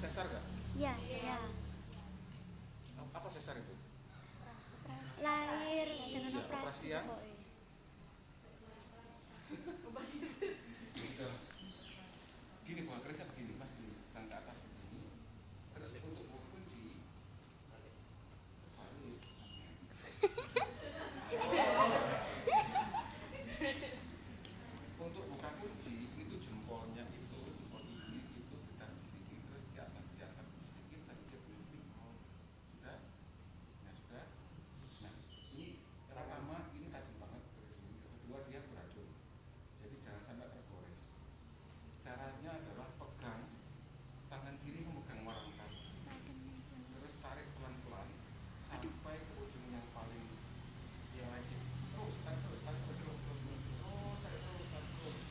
sesar nggak? Iya, iya. Apa sesar itu? Lahir dengan Iya, operasi. operasi ya? Gini bukan kerisnya begini mas, gini kan ke atas begini. Terus untuk buka kunci balik. Untuk buka kunci itu jempolnya itu jempol ini itu ditaruh di sini, terus di atas diangkat sedikit sampai dia bunyi pinggul. Sudah? Nah sudah. Nah ini pertama ini tajam banget keris ini. Kedua dia beracun. Jadi jangan sampai tergores. Caranya adalah pegang tangan kiri memegang warangkat, terus tarik pelan-pelan sampai ke ujung yang paling yang lancip. Terus tarik terus tarik terus terus terus terus terus tarik terus tarik terus terus.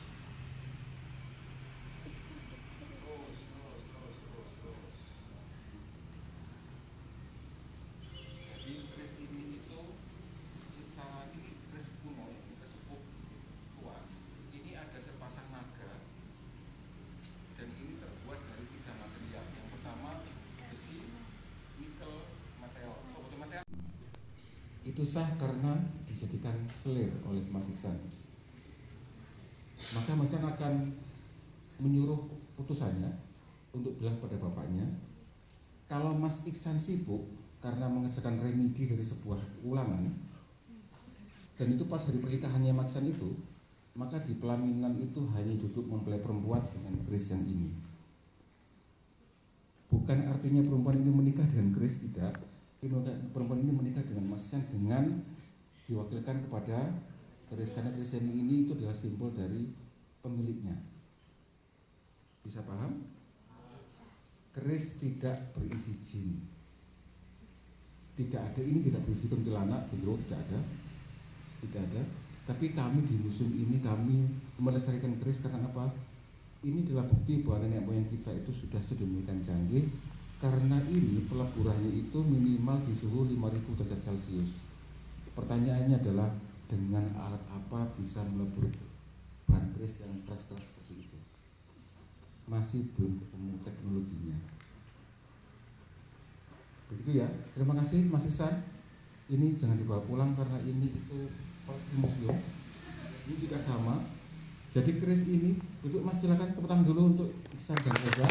Jadi keris ini itu secara ini keris kuno, keris sepuh tua. Ini ada sepasang naga. Dan ini terbuat dari 3 material. Yang pertama besi, nikel, meteor. Oh, betul meteor. Itu sah karena dijadikan selir oleh Mas Iksan. Maka Mas Iksan akan menyuruh putusannya untuk bilang pada bapaknya, kalau Mas Iksan sibuk karena mengerjakan remedi dari sebuah ulangan, dan itu pas hari pernikahannya Mas Iksan itu, maka di pelaminan itu hanya duduk mempelai perempuan dengan keris yang ini. Bukan artinya perempuan ini menikah dengan keris, tidak. Perempuan ini menikah dengan Mas Iksan dengan diwakilkan kepada keris, karena keris yang ini itu adalah simbol dari pemiliknya. Bisa paham? Keris tidak berisi jin. Tidak ada, ini tidak berisi kuntilanak, gendro, tidak ada. Tidak ada. Tapi kami di museum ini kami melestarikan keris karena apa? Ini adalah bukti bahwa nenek moyang kita itu sudah sedemikian canggih, karena ini peleburannya itu minimal di suhu 5000 derajat Celcius. Pertanyaannya adalah dengan alat apa bisa melebur bahan keris yang keras-keras seperti itu? Masih belum ketemu teknologinya. Begitu ya. Terima kasih Mas Iksan. Ini jangan dibawa pulang karena ini itu koleksi museum. Ini juga sama. Jadi keris ini, untuk Mas silakan tepuk tangan dulu untuk Iksan dan Eza.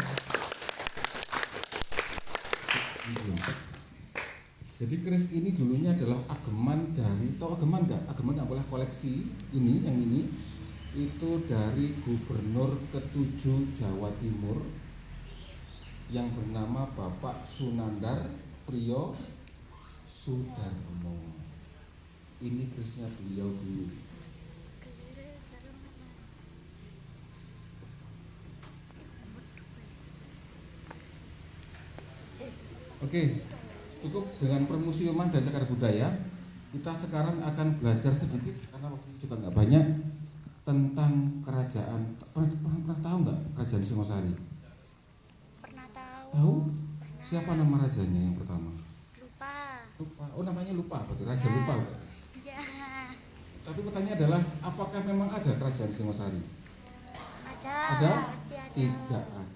Jadi keris ini dulunya adalah ageman dari, tahu ageman enggak? Ageman adalah koleksi ini, yang ini itu dari Gubernur ke-7 Jawa Timur yang bernama Bapak Sunandar Priyo Sudarmo. Ini kerisnya beliau dulu. Oke, cukup dengan permusiuman dan cagar budaya. Kita sekarang akan belajar sedikit karena waktu juga nggak banyak tentang kerajaan. Pernah tahu nggak kerajaan Singosari? Pernah tahu. Tahu? Pernah. Siapa nama rajanya yang pertama? Lupa. Lupa. Oh, namanya lupa. Berarti Raja Ya. Lupa. Iya. Tapi pertanyaannya adalah, apakah memang ada kerajaan Singosari? Ada. Ada? Pasti ada. Tidak ada.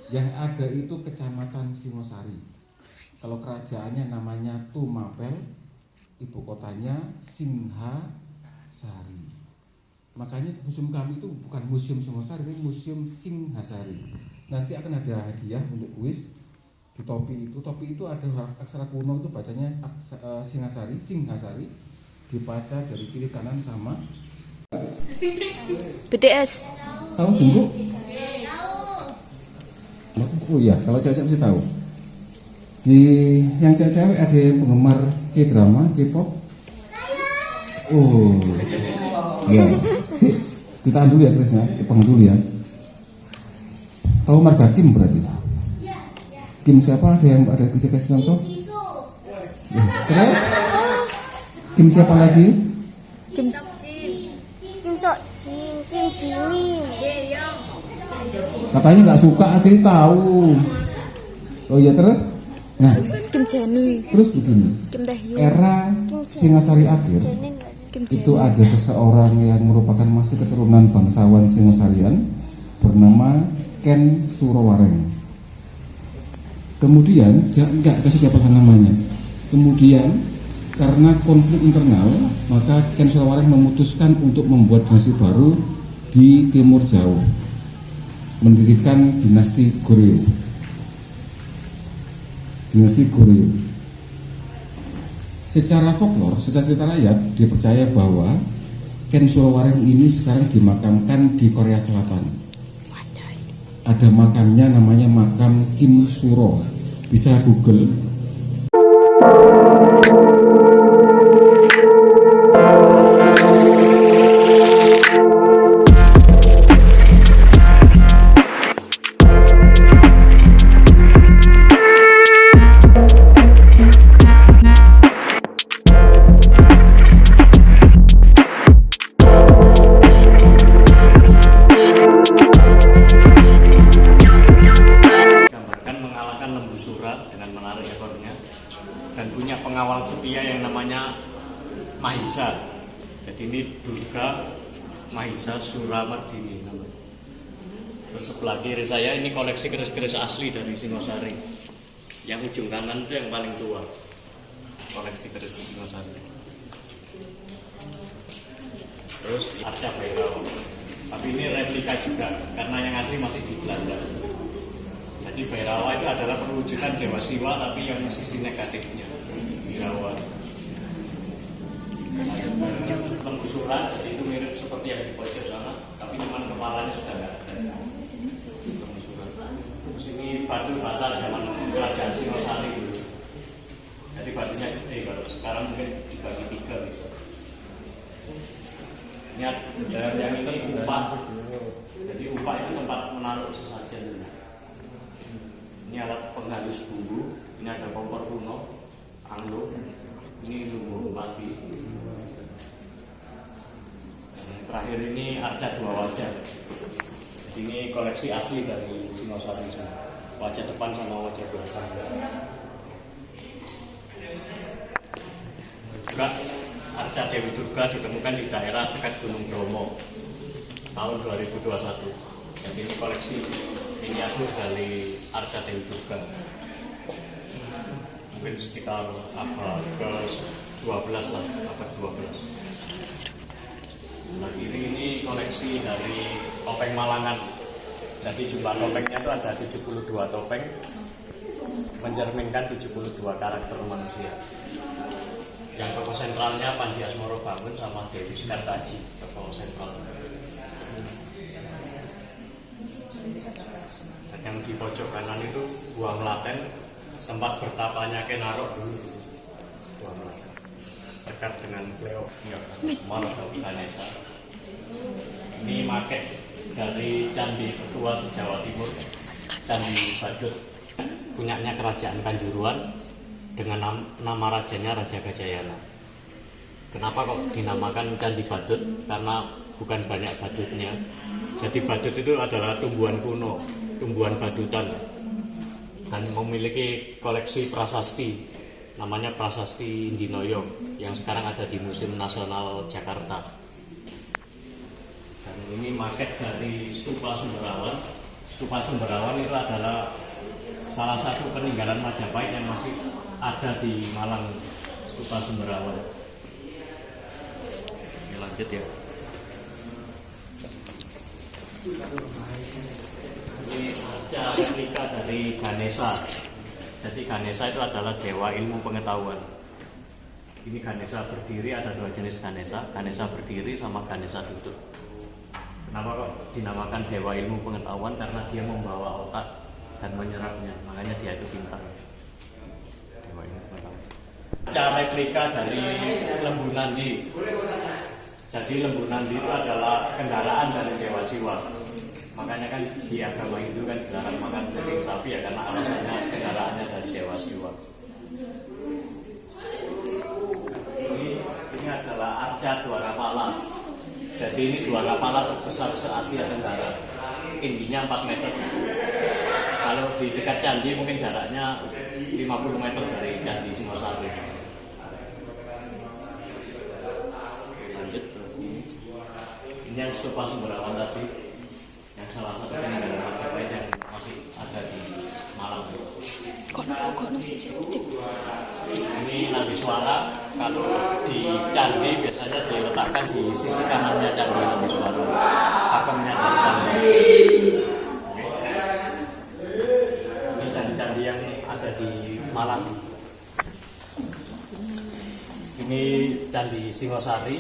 Yang ada itu Kecamatan Singosari. Kalau kerajaannya namanya Tumapel, ibu kotanya Singhasari. Makanya museum kami itu bukan museum Singosari, ini museum Singhasari. Nanti akan ada hadiah untuk kuis. Di topi itu ada huruf aksara kuno itu bacanya Singhasari. Dibaca dari kiri kanan sama. BTS. Tahu Jumbo? Oh iya, kalau cewek-cewek pasti tahu. Di yang cewek-cewek ada yang penggemar K-drama, K-pop. Oh, ya. Ditahan dulu ya Krisna, dipang dulu ya. Tahu marga Kim berarti? Kim siapa? Ada bisa kasih contoh? Terus? Kim siapa lagi? Kim Sokjin, Kim Jimin. Katanya nggak suka, akhirnya tahu. Oh iya terus? Nah, Kim Jenny. terus begini. Kim Taehyung. Era Singasari akhir Kim itu Jenny. ada seseorang yang merupakan masih keturunan bangsawan Singosarian bernama K. Ken Surowareng. Kemudian enggak kasih dapat namanya. Kemudian karena konflik internal, maka Ken Surowareng memutuskan untuk membuat dinasti baru di Timur Jauh, mendirikan dinasti Goryeo. Dinasti Goryeo. Secara folklor, secara cerita rakyat, dipercaya bahwa Ken Surowareng ini sekarang dimakamkan di Korea Selatan. Ada makamnya namanya makam Kim Suro. Bisa Google. Dan punya pengawal setia yang namanya Mahisa. Jadi ini Durga Mahisa Suramardini namanya. Terus sebelah kiri saya ini koleksi keris-keris asli dari Singosari. Yang ujung kanan itu yang paling tua, koleksi keris Singosari. Terus arca Bhairawa, tapi ini replika juga karena yang asli masih di Belanda. Jadi Bhairawa itu adalah perwujudan Dewa Siwa tapi yang sisi negatifnya, Bhairawa. Lembu surat, jadi itu mirip seperti yang di pojok sana, tapi cuman kepalanya sudah nggak ada. Lembu surat. Terus ini batu bata zaman kerajaan Singosari dulu. Jadi batunya gede, kalau sekarang mungkin dibagi 3 bisa. Yang ini upah. Jadi upah itu tempat menaruh sesajen. Ini alat penghalus bumbu, ini ada kompor kuno, anglo, ini lumbung padi. Dan terakhir ini arca 2 wajah. Jadi ini koleksi asli dari Singosari semua, wajah depan sama wajah belakang. Juga arca Dewi Durga ditemukan di daerah dekat Gunung Bromo tahun 2021. Jadi ini koleksi miniatur dari arca Dewi Durga, mungkin sekitar abad ke-12 lah, abad 12. Nah ini koleksi dari topeng Malangan. Jadi jumlah topengnya itu ada 72 topeng, mencerminkan 72 karakter manusia. Yang tokoh sentralnya Panji Asmoro Bangun sama Dewi Sekartaji, tokoh sentral. Dan yang di pojok kanan itu Gua Melaten, tempat bertapanya Kenarok dulu di situ. Gua Melaten, dekat dengan Cleo, atau Ganesha. Ini maket dari Candi Ketua se-Jawa Timur, Candi Badut, punyanya Kerajaan Kanjuruhan dengan nama rajanya Raja Gajayana. Kenapa kok dinamakan Candi Badut? Karena bukan banyak badutnya. Jadi badut itu adalah tumbuhan kuno, tumbuhan badutan, dan memiliki koleksi prasasti, namanya Prasasti Indinoyo, yang sekarang ada di Museum Nasional Jakarta. Dan ini maket dari Stupa Sumberawan. Stupa Sumberawan itu adalah salah satu peninggalan Majapahit yang masih ada di Malang, Stupa Sumberawan. Ini lanjut ya. Ini arca replika dari Ganesha. Jadi Ganesha itu adalah dewa ilmu pengetahuan. Ini Ganesha berdiri, ada 2 jenis Ganesha, Ganesha berdiri sama Ganesha duduk. Kenapa kok dinamakan dewa ilmu pengetahuan? Karena dia membawa otak dan menyerapnya, makanya dia itu pintar. Dewa ilmu pengetahuan. Arca replika dari Lembu Nandi. Jadi Lembu Nandi itu adalah kendaraan dari Dewa Siwa. Makanya kan di agama Hindu kan dilarang makan daging sapi ya, karena alasannya kendaraannya dari Dewa Siwa. Ini adalah arca Dwarapala. Jadi ini Dwarapala terbesar se-Asia Tenggara. Tingginya 4 meter. Kalau di dekat candi mungkin jaraknya 50 meter dari Candi Singosari. Lanjut. Ini yang Stupa Sumberawan tadi, yang salah satu peninggalan Majapahit yang masih ada di Malang. Kono sih titip. Ini nadi suara, kalau di candi biasanya diletakkan di sisi kanannya candi nadi suara, pakemnya dari candi. Ini candi-candi yang ada di Malang. Ini Candi Singosari.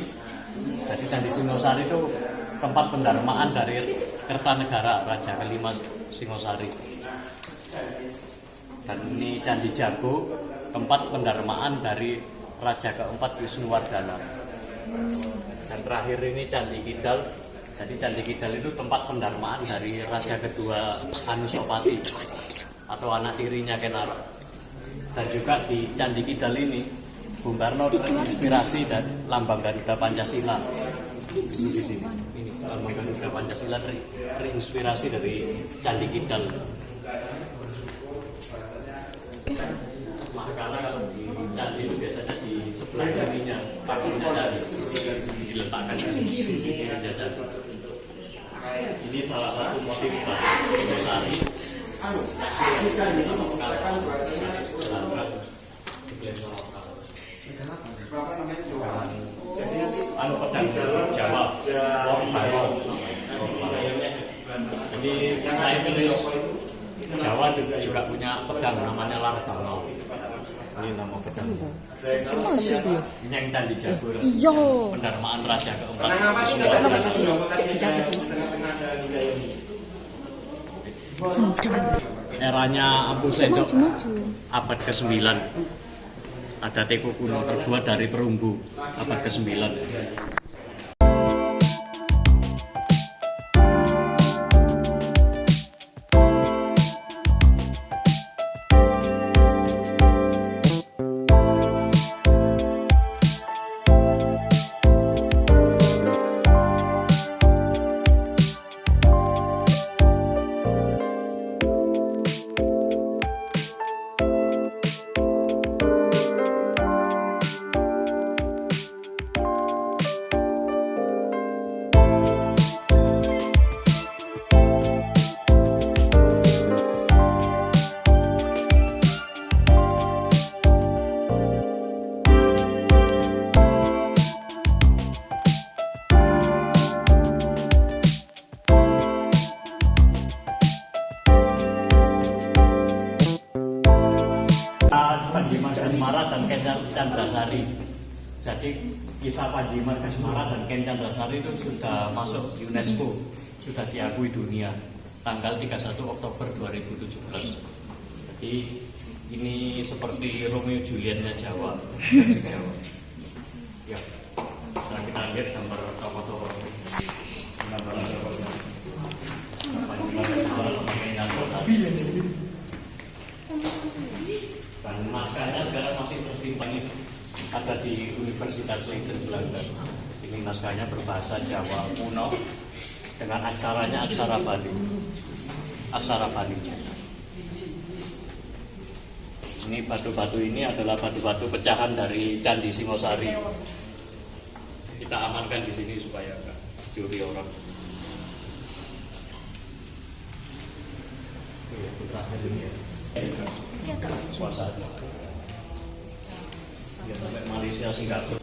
Jadi Candi Singosari itu tempat pendarmaan dari Kertanegara, Raja kelima Singosari. Dan ini Candi Jago, tempat pendarmaan dari Raja keempat Wisnuwardana. Dan terakhir ini Candi Kidal. Jadi Candi Kidal itu tempat pendarmaan dari Raja kedua Anusapati atau anak tirinya Kenaro. Dan juga di Candi Kidal ini Bung Karno terinspirasi dan lambang Garuda Pancasila. Dulu di sini, ini lambang Garuda Pancasila terinspirasi dari Candi Kidal. Karena kalau di candi itu biasanya di sebelah kirinya, pakainya candi, diletakkan di sisi kirinya candi. Ini salah satu motif dari Singosari. Pedang Jawa, Wong. Jadi selain itu Jawa juga punya pedang namanya Larbangau. Ini nama pedang. Ini yang Candi Jago. Iya. Pendarmaan Raja keempat. Eranya Ampu Sendok, abad ke-9. Ada teko kuno terbuat dari perunggu, abad ke-9. Panji Margasmara dan Ken Candrasari. Jadi kisah Panji Margasmara dan Ken Candrasari itu sudah masuk UNESCO, sudah diakui dunia tanggal 31 Oktober 2017. Jadi ini seperti Romeo Julietnya Jawa. Ya, nah, kita lihat gambar tokoh-tokoh. Gambar tokohnya. Panji Margasmara sama Ken Candrasari. Dan naskahnya sekarang masih tersimpan, ada di Universitas Leiden Belanda. Ini naskahnya berbahasa Jawa kuno dengan aksaranya aksara Bali. Aksara Bali. Ini batu-batu ini adalah batu-batu pecahan dari Candi Singosari. Kita amankan di sini supaya enggak dicuri orang. Suasana. Ya, sampai Malaysia, Singapura.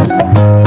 Thank